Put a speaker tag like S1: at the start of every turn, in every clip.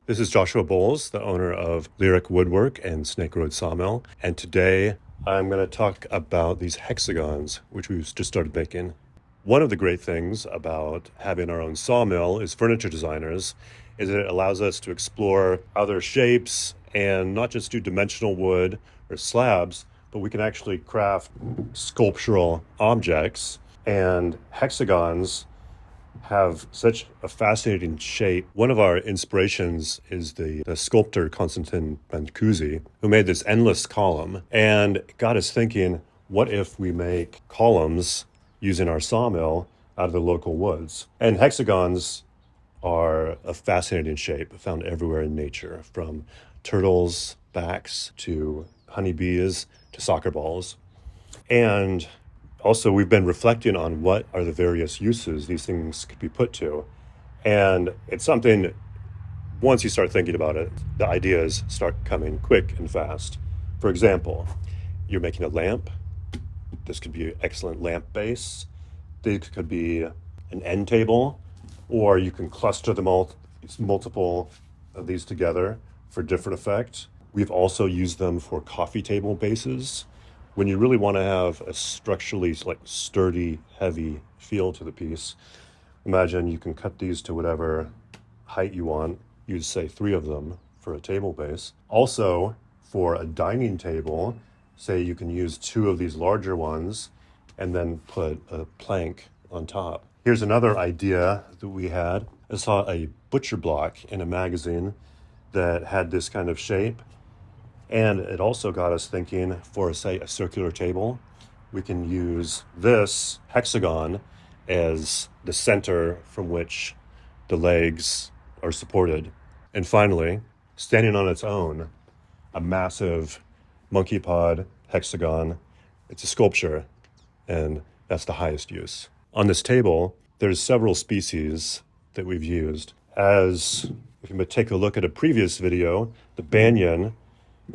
S1: This is Joshua Bowles, the owner of Woodwork and Snake Road Sawmill. And today I'm going to talk about these hexagons, which we've just started making. One of the great things about having our own sawmill as furniture designers is that it allows us to explore other shapes and not just do dimensional wood or slabs, but we can actually craft sculptural objects. And hexagons have such a fascinating shape. One of our inspirations is the sculptor Konstantin Brancusi, who made this endless column, and got us thinking, what if we make columns using our sawmill out of the local woods? And hexagons are a fascinating shape found everywhere in nature, from turtles' backs to honeybees to soccer balls. And also, we've been reflecting on what are the various uses these things could be put to. And it's something, once you start thinking about it, the ideas start coming quick and fast. For example, you're making a lamp. This could be an excellent lamp base. This could be an end table, or you can cluster them all, multiple of these together for different effect. We've also used them for coffee table bases. When you really want to have a structurally sturdy, heavy feel to the piece, imagine you can cut these to whatever height you want. You'd say 3 of them for a table base. Also, for a dining table, say you can use 2 of these larger ones and then put a plank on top. Here's another idea that we had. I saw a butcher block in a magazine that had this kind of shape. And it also got us thinking, for, say, a circular table, we can use this hexagon as the center from which the legs are supported. And finally, standing on its own, a massive monkey pod hexagon. It's a sculpture, and that's the highest use. On this table, there's several species that we've used. As if you take a look at a previous video, the banyan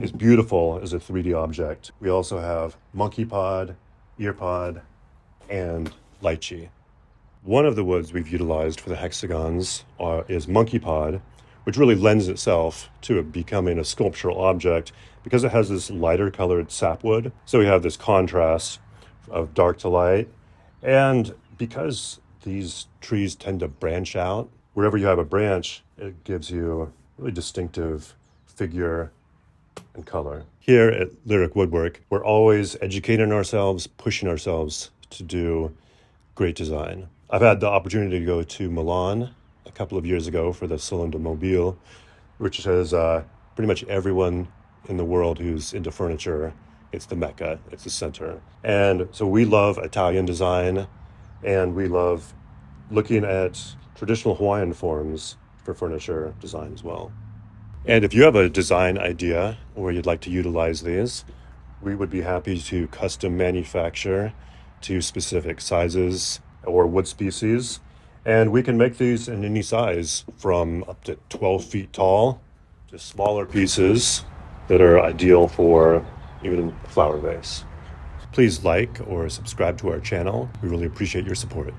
S1: is beautiful as a 3D object. We also have monkey pod, ear pod, and lychee. One of the woods we've utilized for the hexagons is monkey pod, which really lends itself to it becoming a sculptural object because it has this lighter colored sapwood. So we have this contrast of dark to light. And because these trees tend to branch out, wherever you have a branch, it gives you a really distinctive figure and color. Here at Lyric Woodwork, we're always educating ourselves, pushing ourselves to do great design. I've had the opportunity to go to Milan a couple of years ago for the Salon de Mobile, which has pretty much everyone in the world who's into furniture. It's the Mecca, it's the center. And so we love Italian design, and we love looking at traditional Hawaiian forms for furniture design as well. And if you have a design idea where you'd like to utilize these, we would be happy to custom manufacture to specific sizes or wood species. And we can make these in any size, from up to 12 feet tall to smaller pieces that are ideal for even a flower vase. Please like or subscribe to our channel. We really appreciate your support.